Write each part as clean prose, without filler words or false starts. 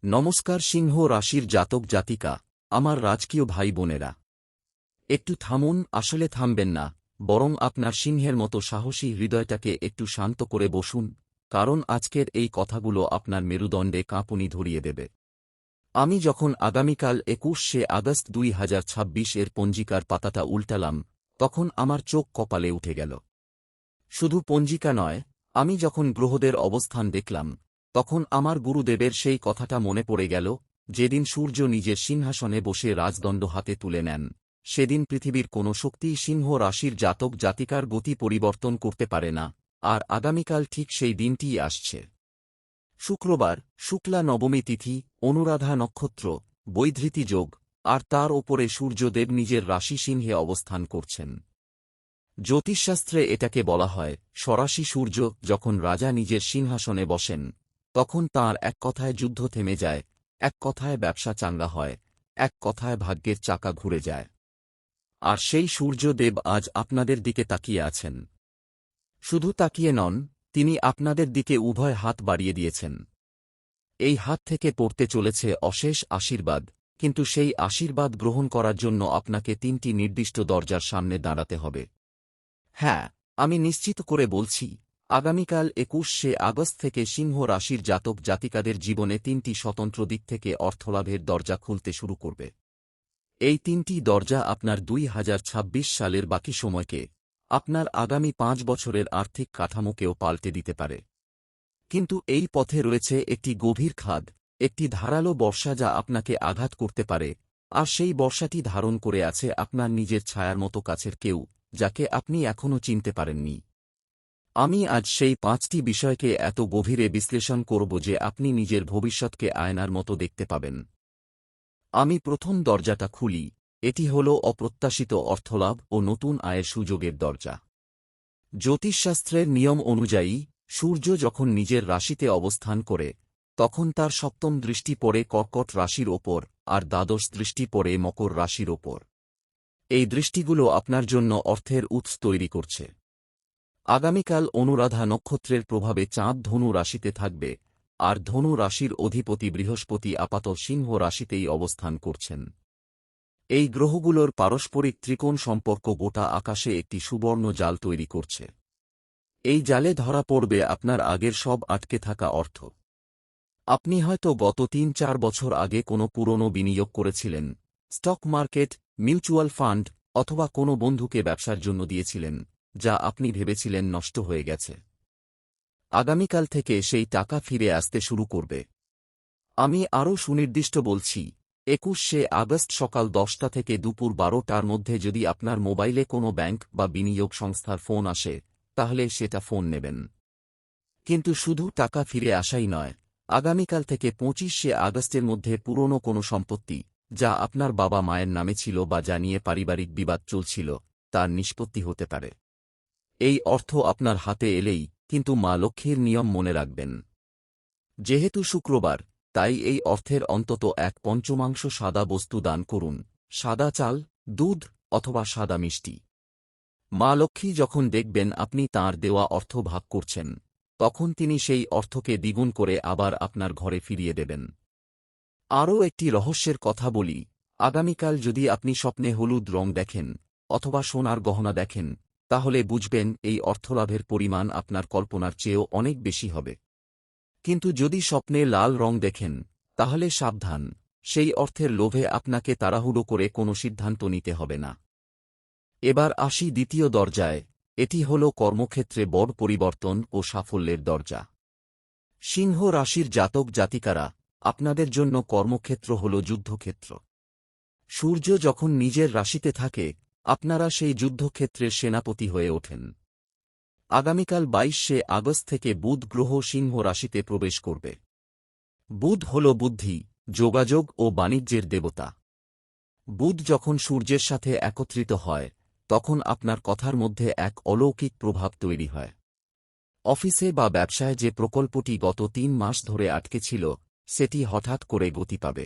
নমস্কার সিংহ রাশির জাতক জাতিকা, আমার রাজকীয় ভাই বোনেরা। একটু থামুন, আসলে থামবেন না, বরং আপনার সিংহের মতো সাহসী হৃদয়টাকে একটু শান্ত করে বসুন, কারণ আজকের এই কথাগুলো আপনার মেরুদণ্ডে কাঁপুনি ধরিয়ে দেবে। আমি যখন আগামীকাল ২১শে আগস্ট ২০২৬ এর পঞ্জিকার পাতাটা উল্টালাম, তখন আমার চোখ কপালে উঠে গেল। শুধু পঞ্জিকা নয়, আমি যখন গ্রহদের অবস্থান দেখলাম, তখন আমার গুরুদেবের সেই কথাটা মনে পড়ে গেল, যেদিন সূর্য নিজের সিংহাসনে বসে রাজদণ্ড হাতে তুলে নেন, সেদিন পৃথিবীর কোনো শক্তিই সিংহ রাশির জাতক জাতিকার গতি পরিবর্তন করতে পারে না। আর আগামীকাল ঠিক সেই দিনটিই আসছে। শুক্রবার, শুক্লা নবমী তিথি, অনুরাধা নক্ষত্র, বৈধৃতি যোগ, আর তার ওপরে সূর্যদেব নিজের রাশি সিংহে অবস্থান করছেন। জ্যোতিষশাস্ত্রে এটাকে বলা হয় স্বরাশি সূর্য। যখন রাজা নিজের সিংহাসনে বসেন, তখন তাঁর এক কথায় যুদ্ধ থেমে যায়, এক কথায় ব্যবসা চাঙ্গা হয়, এক কথায় ভাগ্যের চাকা ঘুরে যায়। আর সেই সূর্যদেব আজ আপনাদের দিকে তাকিয়ে আছেন। শুধু তাকিয়ে নন, তিনি আপনাদের দিকে উভয় হাত বাড়িয়ে দিয়েছেন। এই হাত থেকে পড়তে চলেছে অশেষ আশীর্বাদ, কিন্তু সেই আশীর্বাদ গ্রহণ করার জন্য আপনাকে ৩টি নির্দিষ্ট দরজার সামনে দাঁড়াতে হবে। হ্যাঁ, আমি নিশ্চিত করে বলছি, আগামীকাল ২১শে আগস্ট থেকে সিংহ রাশির জাতক জাতিকাদের জীবনে ৩টি স্বতন্ত্র দিক থেকে অর্থলাভের দরজা খুলতে শুরু করবে। এই ৩টি দরজা আপনার ২০২৬ সালের বাকি সময়কে, আপনার আগামী ৫ বছরের আর্থিক কাঠামোকেও পাল্টে দিতে পারে। কিন্তু এই পথে রয়েছে একটি গভীর খাদ, একটি ধারালো বর্ষা যা আপনাকে আঘাত করতে পারে, আর সেই বর্ষাটি ধারণ করে আছে আপনার নিজের ছায়ার মতো কাছের কেউ, যাকে আপনি এখনও চিনতে পারেননি। আমি আজ সেই ৫টি বিষয়কে এত গভীরে বিশ্লেষণ করব যে আপনি নিজের ভবিষ্যৎকে আয়নার মতো দেখতে পাবেন। আমি প্রথম দরজাটা খুলি। এটি হল অপ্রত্যাশিত অর্থলাভ ও নতুন আয়ের সুযোগের দরজা। জ্যোতিষশাস্ত্রের নিয়ম অনুযায়ী, সূর্য যখন নিজের রাশিতে অবস্থান করে, তখন তার সপ্তম দৃষ্টি পড়ে কর্কট রাশির ওপর, আর দ্বাদশ দৃষ্টি পড়ে মকর রাশির ওপর। এই দৃষ্টিগুলো আপনার জন্য অর্থের উৎস তৈরি করছে। আগামীকাল অনুরাধা নক্ষত্রের প্রভাবে চাঁদ ধনু রাশিতে থাকবে, আর ধনু রাশির অধিপতি বৃহস্পতি আপাতত সিংহ রাশিতেই অবস্থান করছেন। এই গ্রহগুলোর পারস্পরিক ত্রিকোণ সম্পর্ক গোটা আকাশে একটি সুবর্ণ জাল তৈরি করছে। এই জালে ধরা পড়বে আপনার আগের সব আটকে থাকা অর্থ। আপনি হয়তো গত ৩-৪ বছর আগে কোনো পুরনো বিনিয়োগ করেছিলেন, স্টক মার্কেট, মিউচুয়াল ফান্ড, অথবা কোনো বন্ধুকে ব্যবসার জন্য দিয়েছিলেন, যা আপনি ভেবেছিলেন নষ্ট হয়ে গেছে। আগামীকাল থেকে সেই টাকা ফিরে আসতে শুরু করবে। আমি আরও সুনির্দিষ্ট বলছি, ২১শে আগস্ট সকাল ১০টা থেকে দুপুর ১২টার মধ্যে যদি আপনার মোবাইলে কোনো ব্যাংক বা বিনিয়োগ সংস্থার ফোন আসে, তাহলে সেটা ফোন নেবেন। কিন্তু শুধু টাকা ফিরে আসাই নয়, আগামীকাল থেকে ২৫শে আগস্টের মধ্যে পুরনো কোনো সম্পত্তি, যা আপনার বাবা মায়ের নামে ছিল বা যা নিয়ে পারিবারিক বিবাদ চলছিল, তার নিষ্পত্তি হতে পারে। এই অর্থ আপনার হাতে এলেই কিন্তু মা লক্ষ্মীর নিয়ম মনে রাখবেন। যেহেতু শুক্রবার, তাই এই অর্থের অন্তত ১/৫ সাদা বস্তু দান করুন, সাদা চাল, দুধ, অথবা সাদা মিষ্টি। মা লক্ষ্মী যখন দেখবেন আপনি তাঁর দেওয়া অর্থ ভাগ করছেন, তখন তিনি সেই অর্থকে দ্বিগুণ করে আবার আপনার ঘরে ফিরিয়ে দেবেন। আরও একটি রহস্যের কথা বলি, আগামীকাল যদি আপনি স্বপ্নে হলুদ রং দেখেন, অথবা সোনার গহনা দেখেন, তাহলে বুঝবেন এই অর্থলাভের পরিমাণ আপনার কল্পনার চেয়েও অনেক বেশি হবে। কিন্তু যদি স্বপ্নে লাল রং দেখেন, তাহলে সাবধান, সেই অর্থের লোভে আপনাকে তাড়াহুড়ো করে কোনো সিদ্ধান্ত নিতে হবে না। এবার আসি দ্বিতীয় দরজায়। এটি হল কর্মক্ষেত্রে বড় পরিবর্তন ও সাফল্যের দরজা। সিংহ রাশির জাতক জাতিকারা, আপনাদের জন্য কর্মক্ষেত্র হল যুদ্ধক্ষেত্র। সূর্য যখন নিজের রাশিতে থাকে, আপনারা সেই যুদ্ধক্ষেত্রের সেনাপতি হয়ে ওঠেন। আগামীকাল ২২শে আগস্ট থেকে বুধ গ্রহ সিংহ রাশিতে প্রবেশ করবে। বুধ হল বুদ্ধি, যোগাযোগ ও বাণিজ্যের দেবতা। বুধ যখন সূর্যের সাথে একত্রিত হয়, তখন আপনার কথার মধ্যে এক অলৌকিক প্রভাব তৈরি হয়। অফিসে বা ব্যবসায় যে প্রকল্পটি গত ৩ মাস ধরে আটকে ছিল, সেটি হঠাৎ করে গতি পাবে।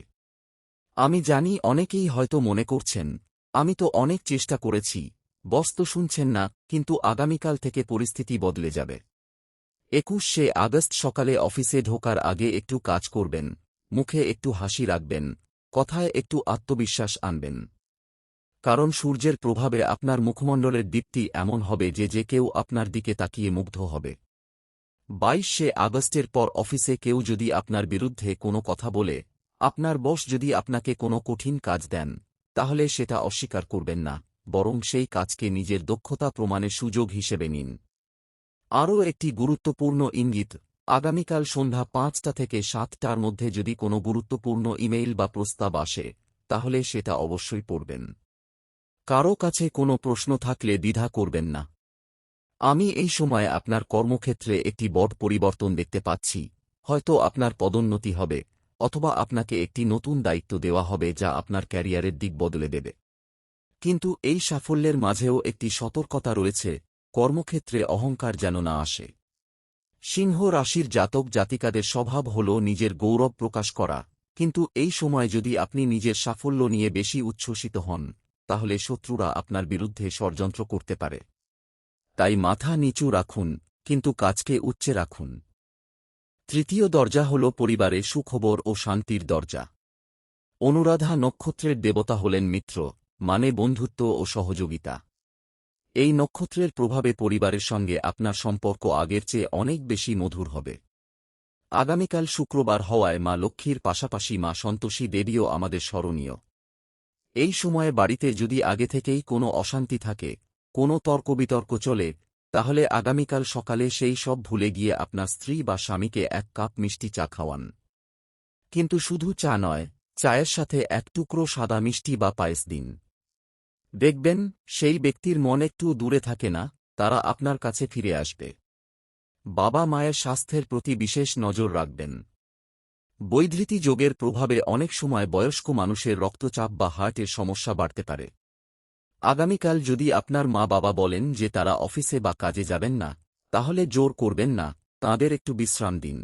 আমি জানি অনেকেই হয়তো মনে করছেন, আমি তো অনেক চেষ্টা করেছি, বস তো শুনছেন না, কিন্তু আগামীকাল থেকে পরিস্থিতি বদলে যাবে। ২১শে আগস্ট সকালে অফিসে ঢোকার আগে একটু কাজ করবেন, মুখে একটু হাসি রাখবেন, কথায় একটু আত্মবিশ্বাস আনবেন। কারণ সূর্যের প্রভাবে আপনার মুখমণ্ডলের দীপ্তি এমন হবে যে যে কেউ আপনার দিকে তাকিয়ে মুগ্ধ হবে। 22শে আগস্টের পর অফিসে কেউ যদি আপনার বিরুদ্ধে কোনো কথা বলে, আপনার বস যদি আপনাকে কোনো কঠিন কাজ দেন, তাহলে সেটা অস্বীকার করবেন না, বরং সেই কাজকে নিজের দক্ষতা প্রমাণের সুযোগ হিসেবে নিন। আরও একটি গুরুত্বপূর্ণ ইঙ্গিত, আগামীকাল সন্ধ্যা ৫টা থেকে ৭টার মধ্যে যদি কোনো গুরুত্বপূর্ণ ইমেইল বা প্রস্তাব আসে, তাহলে সেটা অবশ্যই পড়বেন। কারও কাছে কোনো প্রশ্ন থাকলে দ্বিধা করবেন না। আমি এই সময়ে আপনার কর্মক্ষেত্রে একটি বড় পরিবর্তন দেখতে পাচ্ছি, হয়তো আপনার পদোন্নতি হবে, অথবা আপনাকে একটি নতুন দায়িত্ব দেওয়া হবে যা আপনার ক্যারিয়ারের দিক বদলে দেবে। কিন্তু এই সাফল্যের মাঝেও একটি সতর্কতা রয়েছে, কর্মক্ষেত্রে অহংকার যেন না আসে। সিংহ রাশির জাতক জাতিকাদের স্বভাব হল নিজের গৌরব প্রকাশ করা, কিন্তু এই সময় যদি আপনি নিজের সাফল্য নিয়ে বেশি উচ্ছ্বসিত হন, তাহলে শত্রুরা আপনার বিরুদ্ধে ষড়যন্ত্র করতে পারে। তাই মাথা নিচু রাখুন, কিন্তু কাজকে উচ্চে রাখুন। তৃতীয় দরজা হল পরিবারে সুখবর ও শান্তির দরজা। অনুরাধা নক্ষত্রের দেবতা হলেন মিত্র, মানে বন্ধুত্ব ও সহযোগিতা। এই নক্ষত্রের প্রভাবে পরিবারের সঙ্গে আপনার সম্পর্ক আগের চেয়ে অনেক বেশি মধুর হবে। আগামীকাল শুক্রবার হওয়ায় মা লক্ষ্মীর পাশাপাশি মা সন্তোষী দেবীও আমাদের স্মরণীয়। এই সময়ে বাড়িতে যদি আগে থেকেই কোনো অশান্তি থাকে, কোনো তর্কবিতর্ক চলে, তাহলে আগামীকাল সকালে সেই সব ভুলে গিয়ে আপনার স্ত্রী বা স্বামীকে ১ কাপ মিষ্টি চা খাওয়ান। কিন্তু শুধু চা নয়, চায়ের সাথে ১ টুকরো সাদা মিষ্টি বা পায়েস দিন। দেখবেন সেই ব্যক্তির মন একটু দূরে থাকে না, তারা আপনার কাছে ফিরে আসবে। বাবা মায়ের স্বাস্থ্যের প্রতি বিশেষ নজর রাখবেন। বৈধৃতি যোগের প্রভাবে অনেক সময় বয়স্ক মানুষের রক্তচাপ বা হার্টের সমস্যা বাড়তে পারে। আগামীকাল যদি আপনার মা বাবা বলেন যে তারা অফিসে বা কাজে যাবেন না, তাহলে জোর করবেন না, তাদের একটু বিশ্রাম দিন।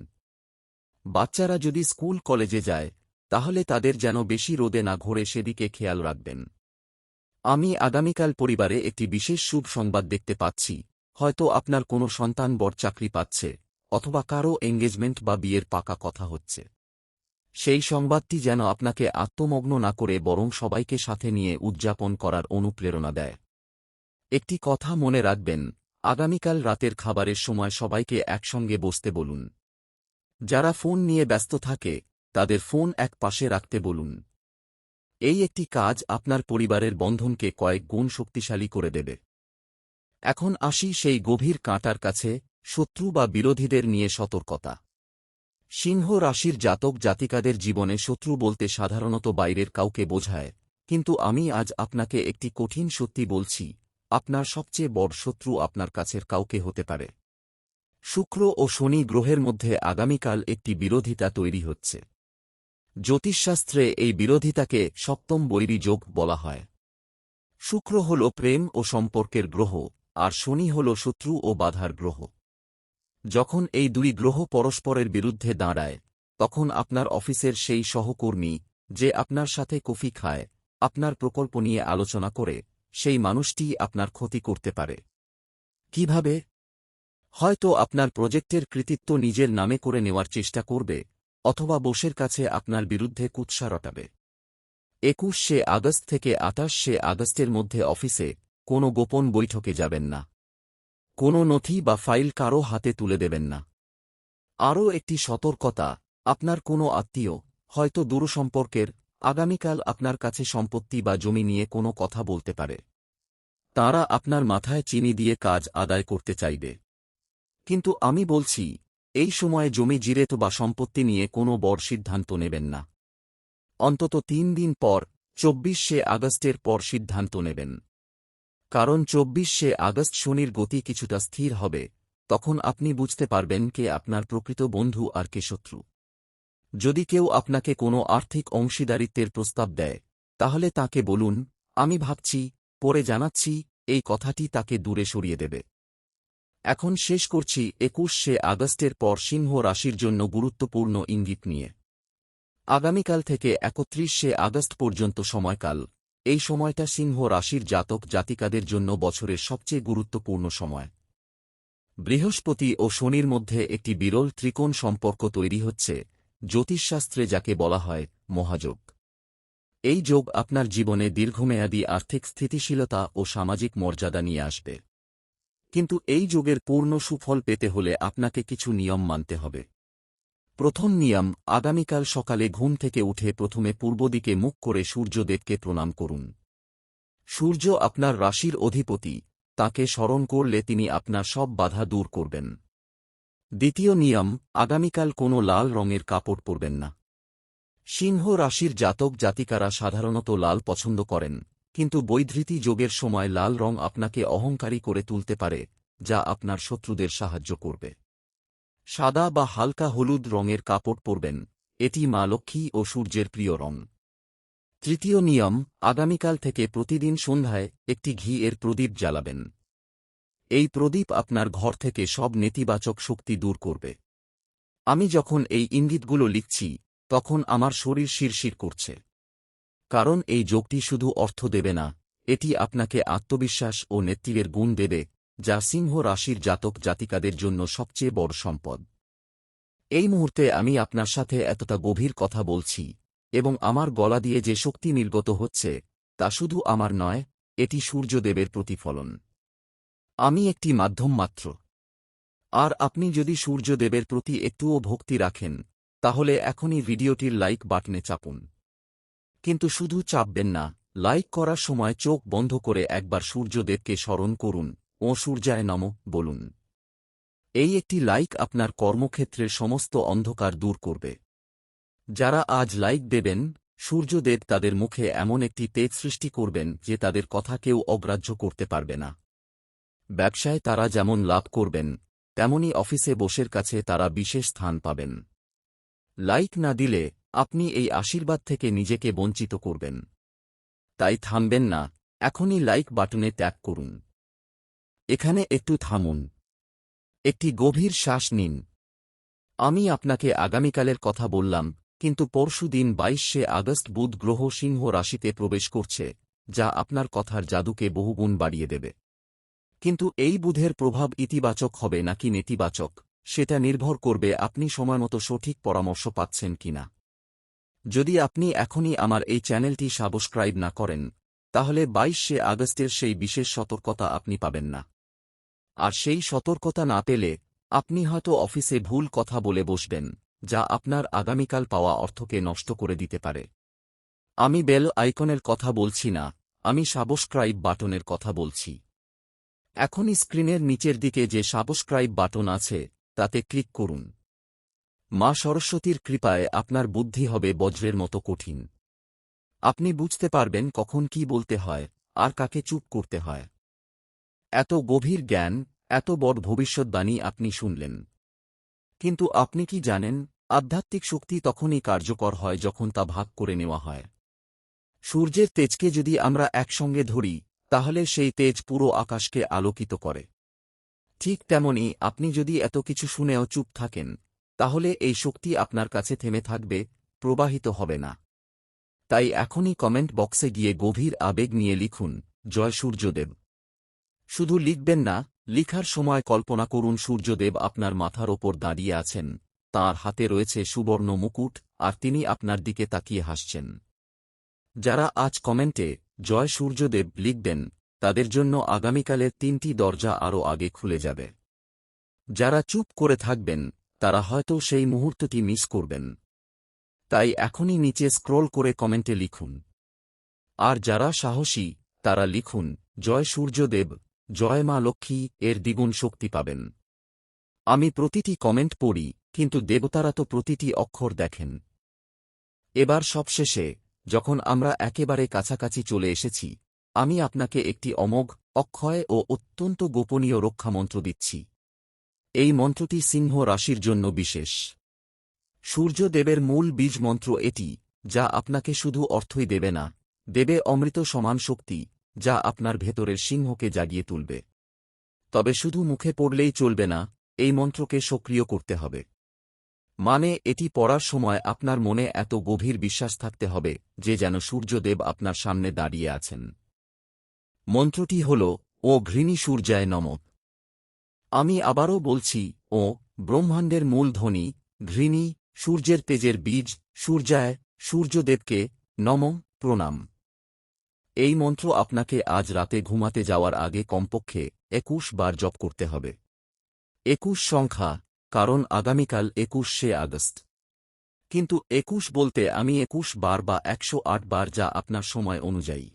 বাচ্চারা যদি স্কুল কলেজে যায়, তাহলে তাদের যেন বেশি রোদে না ঘোরে সেদিকে খেয়াল রাখবেন। আমি আগামীকাল পরিবারে একটি বিশেষ শুভ সংবাদ দেখতে পাচ্ছি, হয়তো আপনার কোনো সন্তান বড় চাকরি পাচ্ছে, অথবা কারও এঙ্গেজমেন্ট বা বিয়ের পাকা কথা হচ্ছে। সেই সংবাদটি যেন আপনাকে আত্মমগ্ন না করে বরং সবাইকে সাথে নিয়ে উদযাপন করার অনুপ্রেরণা দেয়। একটি কথা মনে রাখবেন, আগামীকাল রাতের খাবারের সময় সবাইকে একসঙ্গে বসতে বলুন। যারা ফোন নিয়ে ব্যস্ত থাকে, তাদের ফোন এক পাশে রাখতে বলুন। এই একটি কাজ আপনার পরিবারের বন্ধনকে কয়েক গুণ শক্তিশালী করে দেবে। এখন আসি সেই গভীর কাঁটার কাছে, শত্রু বা বিরোধীদের নিয়ে সতর্কতা। সিংহ রাশির জাতক জাতিকাদের জীবনে শত্রু বলতে সাধারণত বাইরের কাউকে বোঝায়, কিন্তু আমি আজ আপনাকে একটি কঠিন সত্যি বলছি, আপনার সবচেয়ে বড় শত্রু আপনার কাছের কাউকে হতে পারে। শুক্র ও শনি গ্রহের মধ্যে আগামীকাল একটি বিরোধিতা তৈরি হচ্ছে। জ্যোতিষশাস্ত্রে এই বিরোধিতাকে সপ্তম বৈরী যোগ বলা হয়। শুক্র হল প্রেম ও সম্পর্কের গ্রহ, আর শনি হল শত্রু ও বাধার গ্রহ। যখন এই দুই গ্রহ পরস্পরের বিরুদ্ধে দাঁড়ায়, তখন আপনার অফিসের সেই সহকর্মী, যে আপনার সাথে কফি খায়, আপনার প্রকল্প নিয়ে আলোচনা করে, সেই মানুষটি আপনার ক্ষতি করতে পারে। কিভাবে? হয়তো আপনার প্রজেক্টের কৃতিত্ব নিজের নামে করে নেওয়ার চেষ্টা করবে, অথবা বসের কাছে আপনার বিরুদ্ধে কুৎসা রটাবে। ২১শে আগস্ট থেকে ২৮শে আগস্টের মধ্যে অফিসে কোনো গোপন বৈঠকে যাবেন না। কোনো নথি বা ফাইল কারও হাতে তুলে দেবেন না। আরও একটি সতর্কতা, আপনার কোনো আত্মীয়, হয়তো দূরসম্পর্কের, আগামীকাল আপনার কাছে সম্পত্তি বা জমি নিয়ে কোনো কথা বলতে পারে। তারা আপনার মাথায় চিনি দিয়ে কাজ আদায় করতে চাইবে। কিন্তু আমি বলছি, এই সময়ে জমি জিরেত বা সম্পত্তি নিয়ে কোনো বড় সিদ্ধান্ত নেবেন না। অন্তত ৩ দিন পর, ২৪শে আগস্টের পর সিদ্ধান্ত নেবেন। কারণ ২৪শে আগস্ট শনির গতি কিছুটা স্থির হবে, তখন আপনি বুঝতে পারবেন কে আপনার প্রকৃত বন্ধু আর কে শত্রু। যদি কেউ আপনাকে কোনো আর্থিক অংশীদারিত্বের প্রস্তাব দেয়, তাহলে তাকে বলুন, আমি ভাবছি, পরে জানাচ্ছি, এই কথাটি তাকে দূরে সরিয়ে দেবে। এখন শেষ করছি ২১শে আগস্টের পর সিংহ রাশির জন্য গুরুত্বপূর্ণ ইঙ্গিত নিয়ে। আগামীকাল থেকে ৩১শে আগস্ট পর্যন্ত সময়কাল, এই সময়টা সিংহ রাশির জাতক জাতিকাদের জন্য বছরের সবচেয়ে গুরুত্বপূর্ণ সময়। বৃহস্পতি ও শনির মধ্যে একটি বিরল ত্রিকোণ সম্পর্ক তৈরি হচ্ছে, জ্যোতিষশাস্ত্রে যাকে বলা হয় মহাযোগ। এই যোগ আপনার জীবনে দীর্ঘমেয়াদী আর্থিক স্থিতিশীলতা ও সামাজিক মর্যাদা নিয়ে আসবে। কিন্তু এই যোগের পূর্ণ সুফল পেতে হলে আপনাকে কিছু নিয়ম মানতে হবে। প্রথম নিয়ম, আগামীকাল সকালে ঘুম থেকে উঠে প্রথমে পূর্ব দিকে মুখ করে সূর্যদেবকে প্রণাম করুন। সূর্য আপনার রাশির অধিপতি, তাকে স্মরণ করলে তিনি আপনার সব বাধা দূর করবেন। দ্বিতীয় নিয়ম, আগামীকাল কোনো লাল রঙের কাপড় পরবেন না। সিংহ রাশির জাতক জাতিকারা সাধারণত লাল পছন্দ করেন, কিন্তু বৈধৃতি যোগের সময় লাল রং আপনাকে অহংকারী করে তুলতে পারে, যা আপনার শত্রুদের সাহায্য করবে। সাদা বা হালকা হলুদ রঙের কাপড় পরবেন, এটি মা লক্ষ্মী ও সূর্যের প্রিয় রং। তৃতীয় নিয়ম, আগামীকাল থেকে প্রতিদিন সন্ধ্যায় একটি ঘি এর প্রদীপ জ্বালাবেন। এই প্রদীপ আপনার ঘর থেকে সব নেতিবাচক শক্তি দূর করবে। আমি যখন এই ইঙ্গিতগুলো লিখছি তখন আমার শরীর শিরশির করছে, কারণ এই যোগটি শুধু অর্থ দেবে না, এটি আপনাকে আত্মবিশ্বাস ও নেতৃত্বের গুণ দেবে, যা সিংহ রাশির জাতক জাতিকাদের জন্য সবচেয়ে বড় সম্পদ। এই মুহূর্তে আমি আপনার সাথে এতটা গভীর কথা বলছি, এবং আমার গলা দিয়ে যে শক্তি নির্গত হচ্ছে তা শুধু আমার নয়, এটি সূর্যদেবের প্রতিফলন। আমি একটি মাধ্যম মাত্র। আর আপনি যদি সূর্যদেবের প্রতি একটুও ভক্তি রাখেন, তাহলে এখনই ভিডিওটির লাইক বাটনে চাপুন। কিন্তু শুধু চাপবেন না, লাইক করার সময় চোখ বন্ধ করে একবার সূর্যদেবকে স্মরণ করুন ও সূর্যায় নমঃ বলুন। এই একটি লাইক আপনার কর্মক্ষেত্রের সমস্ত অন্ধকার দূর করবে। যারা আজ লাইক দেবেন, সূর্যদেব তাদের মুখে এমন একটি তেজ সৃষ্টি করবেন যে তাদের কথা কেউ অগ্রাহ্য করতে পারবে না। ব্যবসায় তারা যেমন লাভ করবেন, তেমনি অফিসে বসের কাছে তারা বিশেষ স্থান পাবেন। লাইক না দিলে আপনি এই আশীর্বাদ থেকে নিজেকে বঞ্চিত করবেন। তাই থামবেন না, এখনই লাইক বাটনে ট্যাপ করুন। এখানে একটু থামুন, একটি গভীর শ্বাস নিন। আমি আপনাকে আগামীকালের কথা বললাম, কিন্তু পরশুদিন 22শে আগস্ট বুধ গ্রহ সিংহ রাশিতে প্রবেশ করছে, যা আপনার কথার জাদুকে বহুগুণ বাড়িয়ে দেবে। কিন্তু এই বুধের প্রভাব ইতিবাচক হবে নাকি নেতিবাচক, সেটা নির্ভর করবে আপনি সময়মতো সঠিক পরামর্শ পাচ্ছেন কিনা। যদি আপনি এখনই আমার এই চ্যানেলটি সাবস্ক্রাইব না করেন, তাহলে 22শে আগস্টের সেই বিশেষ সতর্কতা আপনি পাবেন না। আর সেই সতর্কতা না পেলে আপনি হয়তো অফিসে ভুল কথা বলে বসবেন, যা আপনার আগামীকাল পাওয়া অর্থকে নষ্ট করে দিতে পারে। আমি বেল আইকনের কথা বলছি না, আমি সাবস্ক্রাইব বাটনের কথা বলছি। এখনই স্ক্রিনের নিচের দিকে যে সাবস্ক্রাইব বাটন আছে তাতে ক্লিক করুন। মা সরস্বতীর কৃপায় আপনার বুদ্ধি হবে বজ্রের মতো কঠিন। আপনি বুঝতে পারবেন কখন কি বলতে হয় আর কাকে চুপ করতে হয়। এত গভীর জ্ঞান, এত বড় ভবিষ্যৎবাণী আপনি শুনলেন। কিন্তু আপনি কি জানেন, আধ্যাত্মিক শক্তি তখনই কার্যকর হয় যখন তা ভাগ করে নেওয়া হয়। সূর্যের তেজকে যদি আমরা একসঙ্গে ধরি, তাহলে সেই তেজ পুরো আকাশকে আলোকিত করে। ঠিক তেমনি আপনি যদি এত কিছু শুনেও চুপ থাকেন, তাহলে এই শক্তি আপনার কাছে থেমে থাকবে, প্রবাহিত হবে না। তাই এখনই কমেন্ট বক্সে গিয়ে গভীর আবেগ নিয়ে লিখুন, জয় সূর্যদেব। শুধু লিখবেন না, লিখার সময় কল্পনা করুন সূর্যদেব আপনার মাথার ওপর দাঁড়িয়ে আছেন, তাঁর হাতে রয়েছে সুবর্ণ মুকুট, আর তিনি আপনার দিকে তাকিয়ে হাসছেন। যারা আজ কমেন্টে জয় সূর্যদেব লিখবেন, তাদের জন্য আগামীকালের 3টি দরজা আরও আগে খুলে যাবে। যারা চুপ করে থাকবেন, তারা হয়তো সেই মুহূর্তটি মিস করবেন। তাই এখনই নিচে স্ক্রল করে কমেন্টে লিখুন। আর যারা সাহসী, তারা লিখুন, জয় সূর্যদেব, জয় মা লক্ষ্মী, এর দ্বিগুণ শক্তি পাবেন। আমি প্রতিটি কমেন্ট পড়ি, কিন্তু দেবতারা তো প্রতিটি অক্ষর দেখেন। এবার সবশেষে, যখন আমরা একেবারে কাছাকাছি চলে এসেছি, আমি আপনাকে একটি অমোঘ, অক্ষয় ও অত্যন্ত গোপনীয় রক্ষামন্ত্র দিচ্ছি। এই মন্ত্রটি সিংহ রাশির জন্য বিশেষ। সূর্যদেবের মূল বীজ মন্ত্র এটি, যা আপনাকে শুধু অর্থই দেবে না, দেবে অমৃত সমান শক্তি, যা আপনার ভেতরের সিংহকে জাগিয়ে তুলবে। তবে শুধু মুখে পড়লেই চলবে না, এই মন্ত্রকে সক্রিয় করতে হবে। মানে এটি পড়ার সময় আপনার মনে এত গভীর বিশ্বাস থাকতে হবে যে যেন সূর্যদেব আপনার সামনে দাঁড়িয়ে আছেন। মন্ত্রটি হল, ও ঘৃণী সূর্যায় নমঃ। আমি আবারও বলছি, ও ব্রহ্মাণ্ডের মূল ধ্বনি, ঘৃণী সূর্যের তেজের বীজ, সূর্যায়, সূর্যদেবকে নমঃ, প্রণাম। এই মন্ত্র আপনাকে আজ রাতে ঘুমাতে যাওয়ার আগে কমপক্ষে ২১ বার জপ করতে হবে। ২১ সংখ্যা, কারণ আগামীকাল ২১শে আগস্ট। কিন্তু ২১ বলতে আমি ২১ বার বা ১০৮ বার, যা আপনার সময় অনুযায়ী।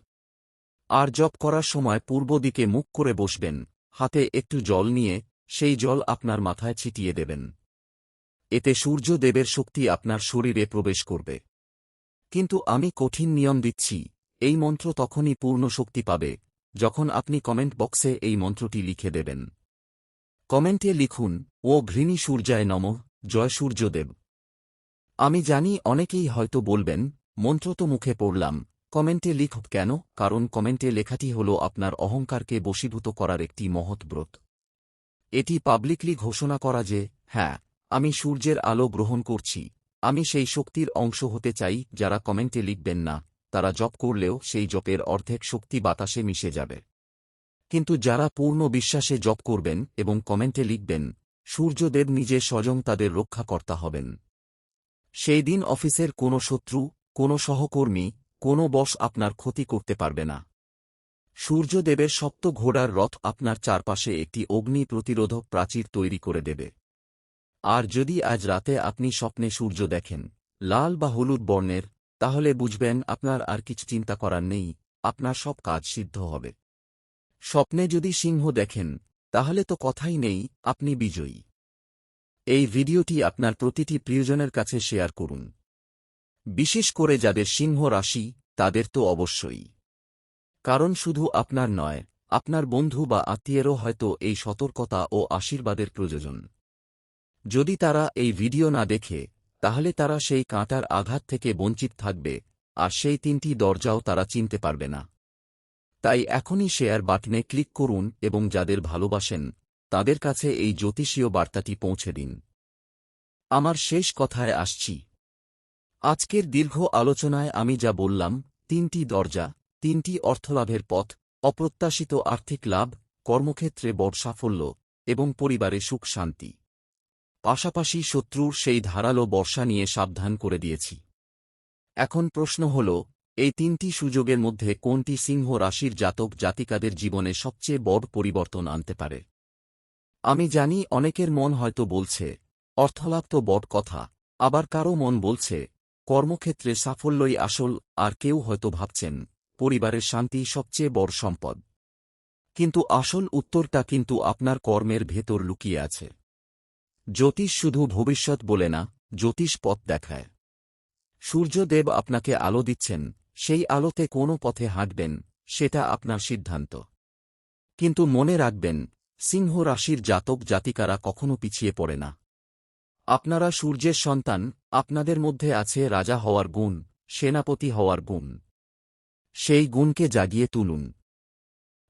আর জপ করার সময় পূর্ব দিকে মুখ করে বসবেন, হাতে একটু জল নিয়ে সেই জল আপনার মাথায় ছিটিয়ে দেবেন। এতে সূর্যদেবের শক্তি আপনার শরীরে প্রবেশ করবে। কিন্তু আমি কঠিন নিয়ম দিচ্ছি, এই মন্ত্র তখনই পূর্ণ শক্তি পাবে যখন আপনি কমেন্ট বক্সে এই মন্ত্রটি লিখে দেবেন। কমেন্টে লিখুন, ও ঘৃণী সূর্যায় নমঃ, জয় সূর্যদেব। আমি জানি অনেকেই হয়তো বলবেন, মন্ত্র তো মুখে পড়লাম, কমেন্টে লিখব কেন? কারণ কমেন্টে লেখাটি হল আপনার অহংকারকে বশীভূত করার একটি মহৎ ব্রত। এটি পাবলিকলি ঘোষণা করা যে, হ্যাঁ, আমি সূর্যের আলো গ্রহণ করছি, আমি সেই শক্তির অংশ হতে চাই। যারা কমেন্টে লিখবেন না, তারা জপ করলেও সেই জপের অর্ধেক শক্তি বাতাসে মিশে যাবে। কিন্তু যারা পূর্ণ বিশ্বাসে জপ করবেন এবং কমেন্টে লিখবেন, সূর্যদেব নিজে স্বয়ং তাদের রক্ষাকর্তা হবেন। সেই দিন অফিসের কোনো শত্রু, কোনো সহকর্মী, কোনো বস আপনার ক্ষতি করতে পারবে না। সূর্যদেবের সপ্ত ঘোড়ার রথ আপনার চারপাশে একটি অগ্নি প্রতিরোধক প্রাচীর তৈরি করে দেবে। আর যদি আজ রাতে আপনি স্বপ্নে সূর্য দেখেন, লাল বা হলুদ বর্ণের, তাহলে বুঝবেন আপনার আর কিছু চিন্তা করার নেই, আপনার সব কাজ সিদ্ধ হবে। স্বপ্নে যদি সিংহ দেখেন, তাহলে তো কথাই নেই, আপনি বিজয়ী। এই ভিডিওটি আপনার প্রতিটি প্রিয়জনের কাছে শেয়ার করুন। বিশেষ করে যাদের সিংহ রাশি, তাদের তো অবশ্যই। কারণ শুধু আপনার নয়, আপনার বন্ধু বা আত্মীয়েরও হয়তো এই সতর্কতা ও আশীর্বাদের প্রয়োজন। যদি তারা এই ভিডিও না দেখে, তাহলে তারা সেই কাঁটার আঘাত থেকে বঞ্চিত থাকবে, আর সেই ৩টি দরজাও তারা চিনতে পারবে না। তাই এখনই শেয়ার বাটনে ক্লিক করুন এবং যাদের ভালোবাসেন, তাদের কাছে এই জ্যোতিষীয় বার্তাটি পৌঁছে দিন। আমার শেষ কথায় আসছি। আজকের দীর্ঘ আলোচনায় আমি যা বললাম, ৩টি দরজা, ৩টি অর্থলাভের পথ, অপ্রত্যাশিত আর্থিক লাভ, কর্মক্ষেত্রে বড় সাফল্য এবং পরিবারে সুখ শান্তি, পাশাপাশি শত্রুর সেই ধারালো বর্ষা নিয়ে সাবধান করে দিয়েছি। এখন প্রশ্ন হল, এই ৩টি সুযোগের মধ্যে কোনটি সিংহ রাশির জাতক জাতিকাদের জীবনে সবচেয়ে বড় পরিবর্তন আনতে পারে? আমি জানি অনেকের মন হয়তো বলছে, অর্থলাভ তো বড় কথা, আবার কারও মন বলছে, কর্মক্ষেত্রে সাফল্যই আসল, আর কেউ হয়তো ভাবছেন, পরিবারের শান্তি সবচেয়ে বড় সম্পদ। কিন্তু আসল উত্তরটা কিন্তু আপনার কর্মের ভেতর লুকিয়ে আছে। জ্যোতিষ শুধু ভবিষ্যৎ বলে না, জ্যোতিষ পথ দেখায়। সূর্যদেব আপনাকে আলো দিচ্ছেন, সেই আলোতে কোনো পথে হাঁটবেন, সেটা আপনার সিদ্ধান্ত। কিন্তু মনে রাখবেন, সিংহ রাশির জাতক জাতিকারা কখনো পিছিয়ে পড়ে না। আপনারা সূর্যের সন্তান, আপনাদের মধ্যে আছে রাজা হওয়ার গুণ, সেনাপতি হওয়ার গুণ। সেই গুণকে জাগিয়ে তুলুন।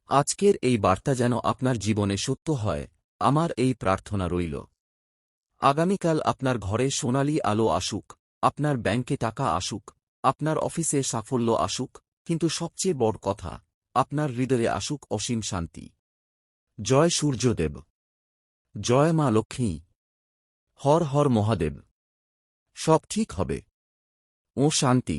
আজকের এই বার্তা যেন আপনার জীবনে সত্য হয়, আমার এই প্রার্থনা রইল। আগামীকাল আপনার ঘরে সোনালি আলো আসুক, আপনার ব্যাংকে টাকা আসুক, আপনার অফিসে সাফল্য আসুক, কিন্তু সবচেয়ে বড় কথা, আপনার হৃদয়ে আসুক অসীম শান্তি। জয় সূর্যদেব, জয় মা লক্ষ্মী, হর হর মহাদেব। সব ঠিক হবে। ও শান্তি।